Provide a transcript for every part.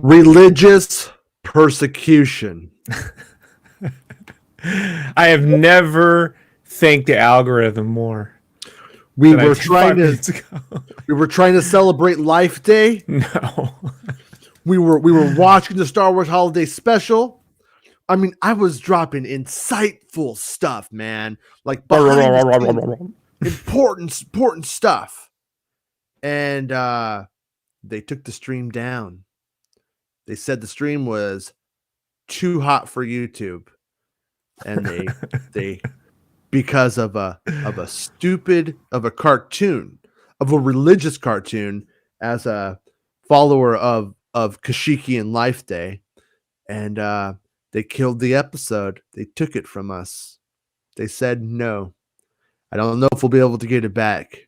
Religious persecution. I have never thanked the algorithm more. We were trying to celebrate Life Day. No. We were watching the Star Wars Holiday Special. I mean, I was dropping insightful stuff, man. Like important stuff. And they took the stream down. They said the stream was too hot for YouTube. And they because of a cartoon, of a religious cartoon, as a follower of Kashiki and Life Day, and they killed the episode. They took it from us. They said no. I don't know if we'll be able to get it back.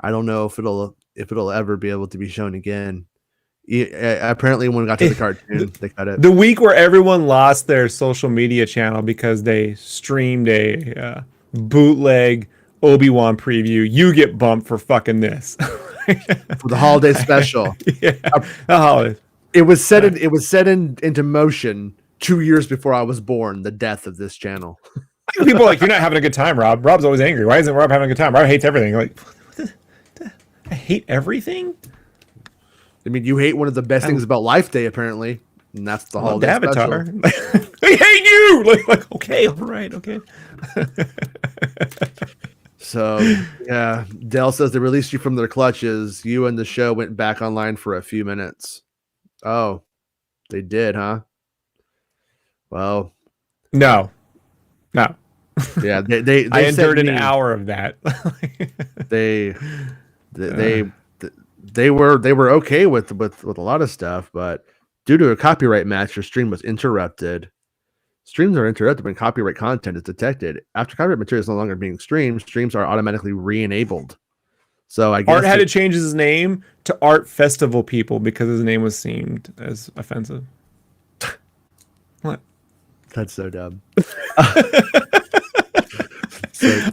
I don't know if it'll ever be able to be shown again. Apparently, when it got to the cartoon, they cut it. The week where everyone lost their social media channel because they streamed a bootleg Obi-Wan preview, you get bumped for fucking this. For the holiday special. Yeah, the holidays. It was set into motion 2 years before I was born. The death of this channel. People are like, you're not having a good time, Rob. Rob's always angry. Why isn't Rob having a good time? Rob hates everything. You're like, I hate everything. I mean, you hate one of the best things about Life Day, apparently, and that's the holiday Avatar. special. I hate you. Like, okay, all right, okay. So, yeah, Dell says they released you from their clutches. You and the show went back online for a few minutes. Oh, they did, huh? Well, no. Yeah, they I endured an hour of that. They were okay with a lot of stuff, but due to a copyright match, your stream was interrupted. Streams are interrupted when copyright content is detected. After copyright material is no longer being streamed, streams are automatically re-enabled. So I guess Art had to change his name to Art Festival People because his name was seen as offensive. What? That's so dumb.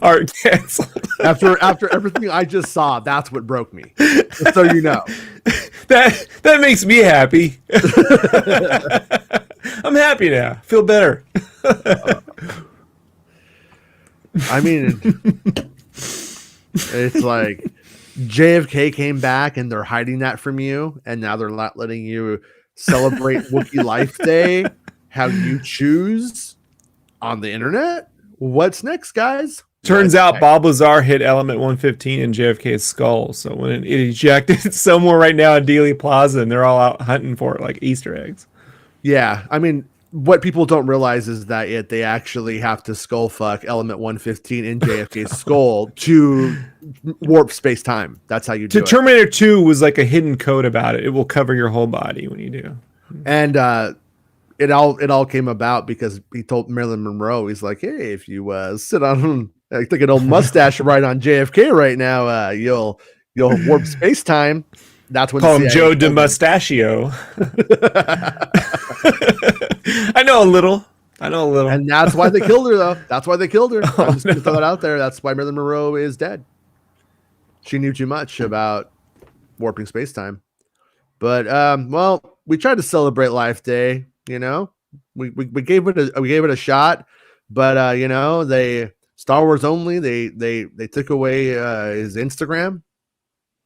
Art canceled. After everything I just saw, that's what broke me. Just so you know. That makes me happy. I'm happy now. Feel better. I mean, it's like JFK came back and they're hiding that from you, and now they're not letting you celebrate Wookiee Life Day how you choose on the internet. What's next, guys? Turns out Bob Lazar hit element 115 in JFK's skull. So when it ejected somewhere right now at Dealey Plaza, and they're all out hunting for it like Easter eggs. Yeah, I mean, what people don't realize is that they actually have to skull fuck element 115 in JFK's skull to warp space time. That's how you do it. Terminator 2 was like a hidden code about it. It will cover your whole body when you do. And it all came about because he told Marilyn Monroe, he's like, hey, if you sit on like an old mustache right on JFK right now, you'll warp space time. That's when call him Joe de Mustachio. I know a little. And that's why they killed her, though. That's why they killed her. I'm just going to throw that out there. That's why Marilyn Monroe is dead. She knew too much about warping space-time. But, well, we tried to celebrate Life Day, you know. We gave it a shot, but, you know, they Star Wars only. They took away his Instagram.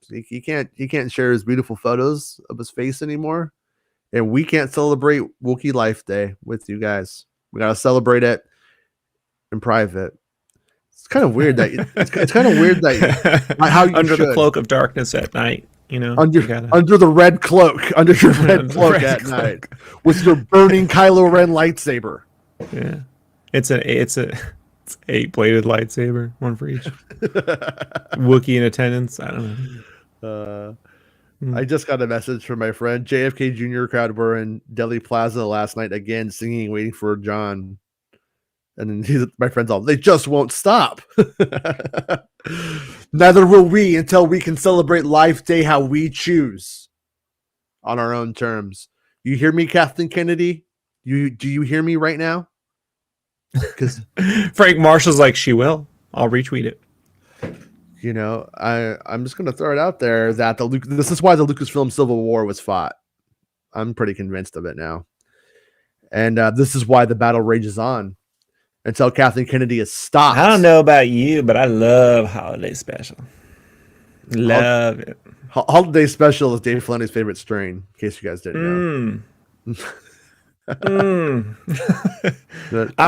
He can't share his beautiful photos of his face anymore, and we can't celebrate Wookiee Life Day with you guys. We gotta celebrate it in private. It's kind of weird that it's kind of weird that how you under the cloak of darkness at night, you know, under the red cloak, under your red cloak at night with your burning Kylo Ren lightsaber. Yeah, it's 8-bladed lightsaber, one for each. Wookiee in attendance. I don't know. I just got a message from my friend. JFK Jr. crowd were in Dealey Plaza last night again, singing "Waiting for John," and then my friend's all, "They just won't stop." Neither will we until we can celebrate Life Day how we choose, on our own terms. You hear me, Kathleen Kennedy? Do you hear me right now? Because Frank Marshall's like, she will. I'll retweet it. You know, I'm just going to throw it out there that this is why the Lucasfilm Civil War was fought. I'm pretty convinced of it now. And this is why the battle rages on until Kathleen Kennedy is stopped. I don't know about you, but I love Holiday Special. Love it. Holiday Special is Dave Filoni's favorite strain, in case you guys didn't know. I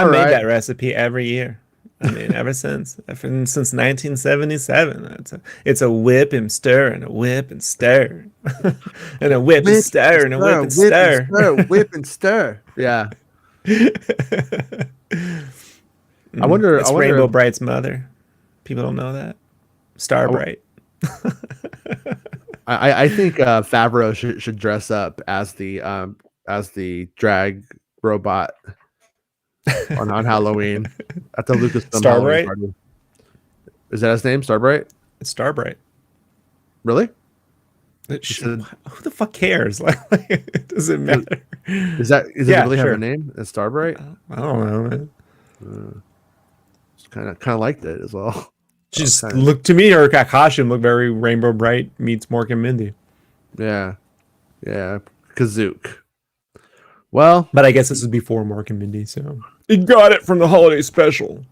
made that recipe every year. I mean, ever since 1977. It's a whip and stir and a whip and stir and a whip and stir and a whip and stir. Whip and stir. Yeah. I wonder. It's Rainbow Bright's mother. People don't know that. Star Bright. I think Favreau should dress up as the drag robot on Halloween at the Lucasfilm Halloween party. Is that his name? Starbright? It's Starbright. Really? Who the fuck cares? Like, it doesn't matter. Does it really have a name? It's Starbright? I don't know, man. Kind of liked it as well. Just look to me, her costume looked very Rainbow Bright meets Mork and Mindy. Yeah. Kazook. Well, but I guess this is before Mork and Mindy, so it got it from the Holiday Special.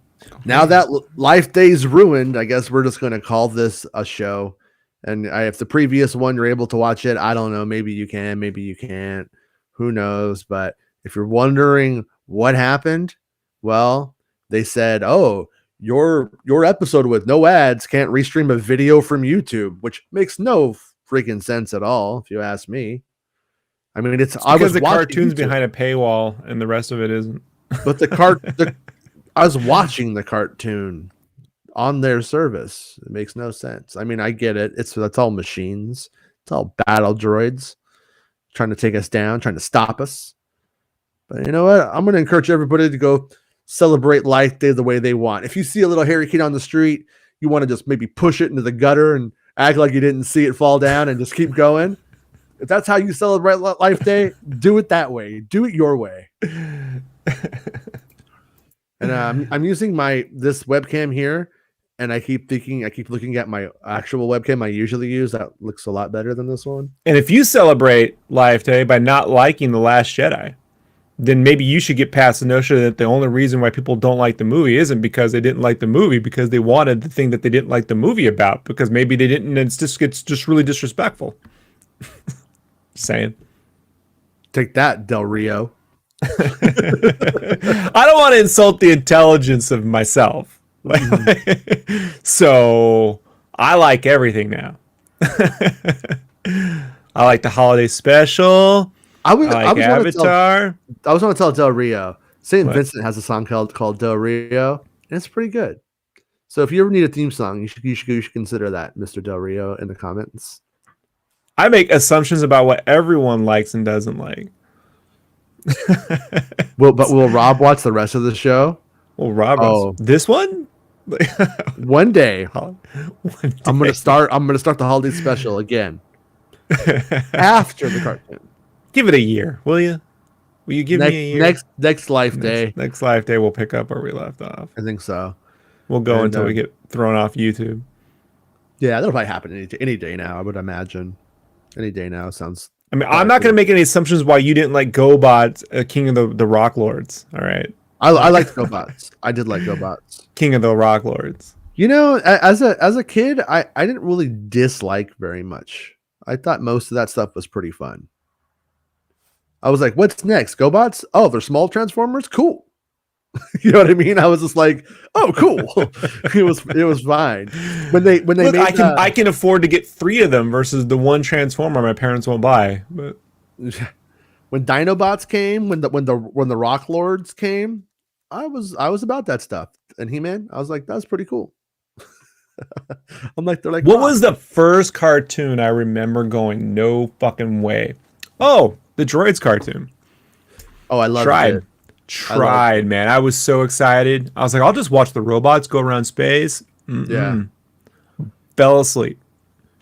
Now that Life Day's ruined, I guess we're just going to call this a show. And if the previous one you're able to watch it, I don't know. Maybe you can, maybe you can't. Who knows? But if you're wondering what happened, well, they said, "Oh, your episode with no ads can't restream a video from YouTube," which makes no freaking sense at all, if you ask me. I mean, it's because the cartoon's behind a paywall and the rest of it isn't. But I was watching the cartoon on their service. It makes no sense. I mean, I get it. That's all machines. It's all battle droids trying to take us down, trying to stop us. But you know what? I'm going to encourage everybody to go celebrate Life Day the way they want. If you see a little hairy kid on the street, you want to just maybe push it into the gutter and act like you didn't see it fall down and just keep going. If that's how you celebrate Life Day, do it that way. Do it your way. And I'm using this webcam here, and I keep looking at my actual webcam I usually use. That looks a lot better than this one. And if you celebrate Life Day by not liking The Last Jedi, then maybe you should get past the notion that the only reason why people don't like the movie isn't because they didn't like the movie, because they wanted the thing that they didn't like the movie about, because maybe they didn't, and it's just really disrespectful. Saying. Take that, Del Rio. I don't want to insult the intelligence of myself. So I like everything now. I like the Holiday Special. I like Avatar. I was going to tell Del Rio. St. Vincent has a song called Del Rio, and it's pretty good. So if you ever need a theme song, you should consider that, Mr. Del Rio, in the comments. I make assumptions about what everyone likes and doesn't like. Will Rob watch the rest of the show? Well, Rob, this one? One day. I'm gonna start the Holiday Special again. After the cartoon. Give it a year, will you? Will you give me a year? Next Life Day. Next Life Day, we'll pick up where we left off. I think so. We'll go until we get thrown off YouTube. Yeah, that'll probably happen any day now, I would imagine. Any day now sounds. I mean, I'm not going to make any assumptions why you didn't like GoBots, King of the Rock Lords. All right. I liked GoBots. I did like GoBots. King of the Rock Lords. You know, as a kid, I didn't really dislike very much. I thought most of that stuff was pretty fun. I was like, what's next? GoBots? Oh, they're small Transformers? Cool. You know what I mean? I was just like, oh, cool. it was fine. When they Look, I can afford to get 3 of them versus the one Transformer my parents won't buy. But when Dinobots came, when the Rock Lords came, I was about that stuff. And He-Man, I was like, that's pretty cool. I'm like, they're like, what was the first cartoon I remember going, no fucking way? Oh, the Droids cartoon. Oh, I loved it. Tried, man. I was so excited. I was like, I'll just watch the robots go around space. Yeah. Fell asleep.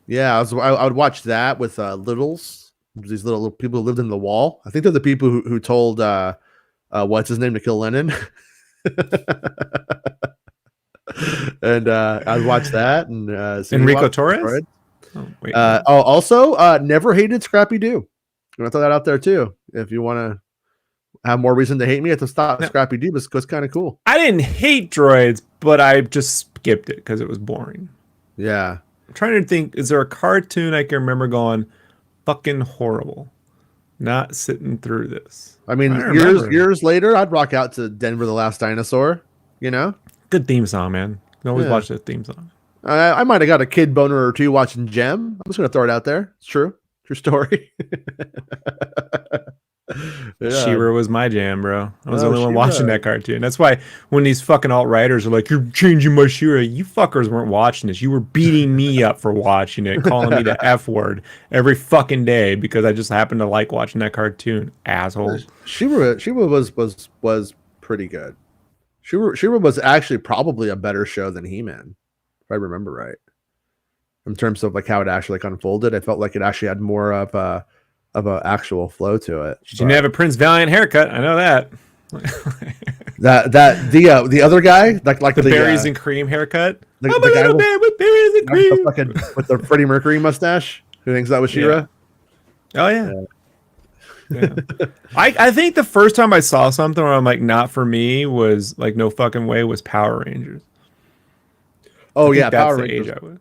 Yeah, I would watch that with littles. These little people who lived in the wall. I think they're the people who told what's his name to kill Lennon. And I'd watch that and Enrico Torres. Also, never hated Scrappy Doo. gonna throw that out there too. If you want to have more reason to hate me, at the stop No. Scrappy Doo was kind of cool. I didn't hate droids, but I just skipped it because it was boring. Yeah. I'm trying to think, is there a cartoon I can remember going fucking horrible? Not sitting through this. I mean, I remember. years later, I'd rock out to Denver the Last Dinosaur, you know? Good theme song, man. You always Yeah. watch that theme song. I might have got a kid boner or two watching Gem. I'm just going to throw it out there. It's true. True story. Yeah. She-Ra was my jam, bro. I was the Oh, only one She-Ra. watching that cartoon. That's why when these fucking alt-righters are like, you're changing my She-Ra, you fuckers weren't watching this. You were beating me up for watching it, calling me the F word every fucking day because I just happened to like watching that cartoon, assholes. She-Ra was pretty good. She-Ra was actually probably a better show than He-Man, if I remember right. In terms of like how it actually like unfolded, I felt like it actually had more of a actual flow to it. She didn't have a Prince Valiant haircut. I know that. The other guy, like the berries and cream haircut. the I'm a guy little man with berries and cream. with the Freddie Mercury mustache, who thinks that was She-Ra. Oh yeah. Yeah. I think the first time I saw something where I'm like, not for me, was like no fucking way, was Power Rangers. Oh I yeah, think that's Power the Rangers. age I was.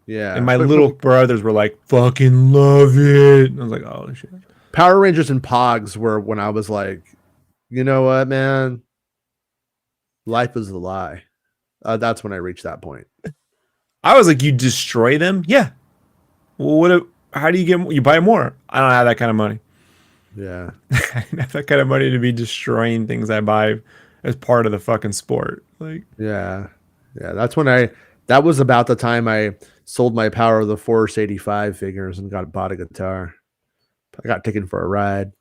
Yeah, And my But little brothers were like, fucking love it. And I was like, oh shit. Power Rangers and Pogs were when I was like, you know what, man, life is a lie. That's when I reached that point. I was like, you destroy them? Yeah. Well, how do you get? You buy more? I don't have that kind of money. Yeah, I don't have that kind of money to be destroying things I buy as part of the fucking sport. Like, yeah. That's when that was about the time I sold my Power of the Force 85 figures and bought a guitar. I got taken for a ride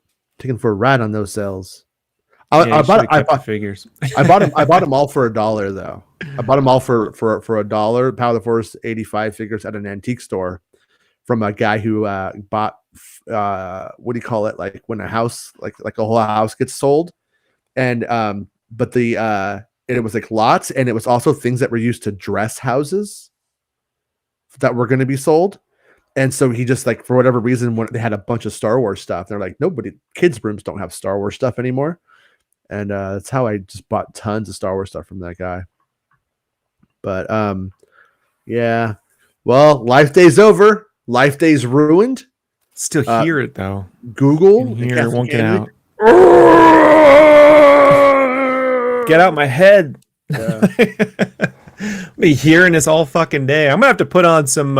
on those sales. I bought figures. I bought them all for $1 though. I bought them all for $1. Power of the Force 85 figures at an antique store from a guy who bought what do you call it? Like when a house, like a whole house gets sold, and but it was like lots, and it was also things that were used to dress houses that were going to be sold. And so he just like, for whatever reason, when they had a bunch of Star Wars stuff, they're like, kids' rooms don't have Star Wars stuff anymore. And that's how I just bought tons of Star Wars stuff from that guy. But yeah, well, Life Day's over. Life Day's ruined. Still hear it though. Google Hear it won't get out. Get out my head. Yeah. I'll be hearing this all fucking day. I'm gonna have to put on some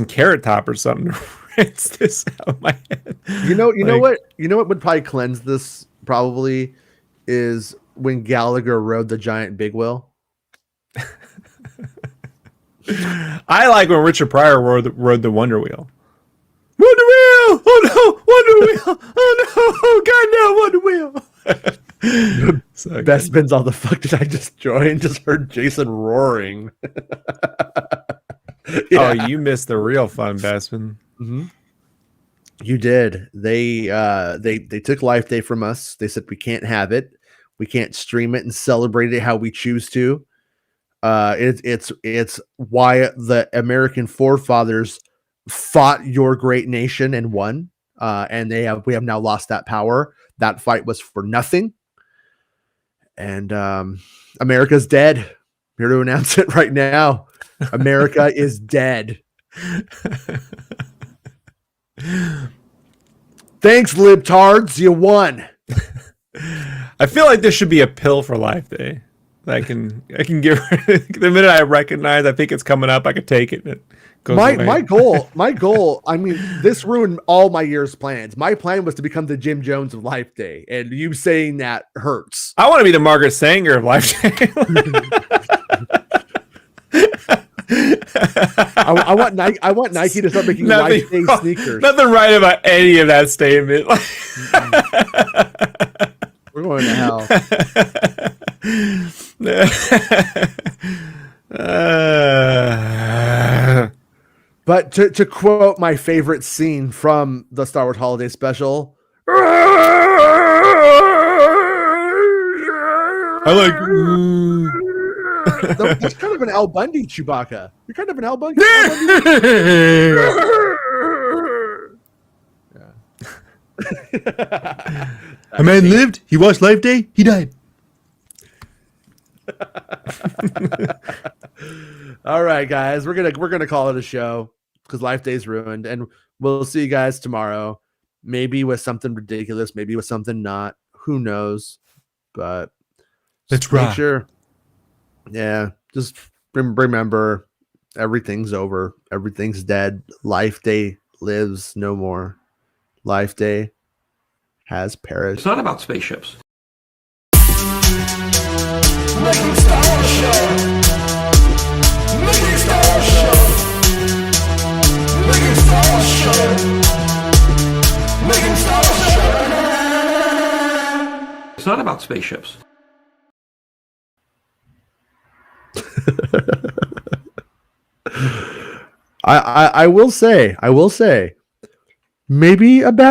Carrot Top or something to rinse this out of my head. You know what would probably cleanse this probably is when Gallagher rode the giant big wheel. I like when Richard Pryor rode the Wonder Wheel. Wonder Wheel! Oh no! Wonder Wheel! Oh no! God no! Wonder Wheel! So Best spins all the fuck did I just join? Just heard Jason roaring. Yeah. Oh, you missed the real fun, Bespin. Mm-hmm. You did. They took Life Day from us. They said we can't have it. We can't stream it and celebrate it how we choose to. It's why the American forefathers fought your great nation and won. And we have now lost that power. That fight was for nothing. And America's dead. Here to announce it right now. America is dead. Thanks, libtards. You won. I feel like there should be a pill for Life Day. I can give the minute I recognize I think it's coming up, I could take it. And it goes away. My goal. I mean, this ruined all my year's plans. My plan was to become the Jim Jones of Life Day, and you saying that hurts. I want to be the Margaret Sanger of Life Day. I want Nike to start making Life Day sneakers. Nothing right about any of that statement. We're going to hell. But to quote my favorite scene from the Star Wars Holiday Special, I like. That's kind of an Al Bundy Chewbacca. You're kind of an Al Bundy. A man lived. He watched Life Day. He died. All right, guys, we're gonna call it a show because Life Day's ruined, and we'll see you guys tomorrow. Maybe with something ridiculous, maybe with something not. Who knows? But That's make right. sure. Yeah, just remember, everything's over. Everything's dead. Life Day lives no more. Life Day has perished. It's not about spaceships. Making Star Wars Show. Making Star Wars Show. Making Star Wars Show. Making Star Wars Show. It's not about spaceships. I will say, maybe a bad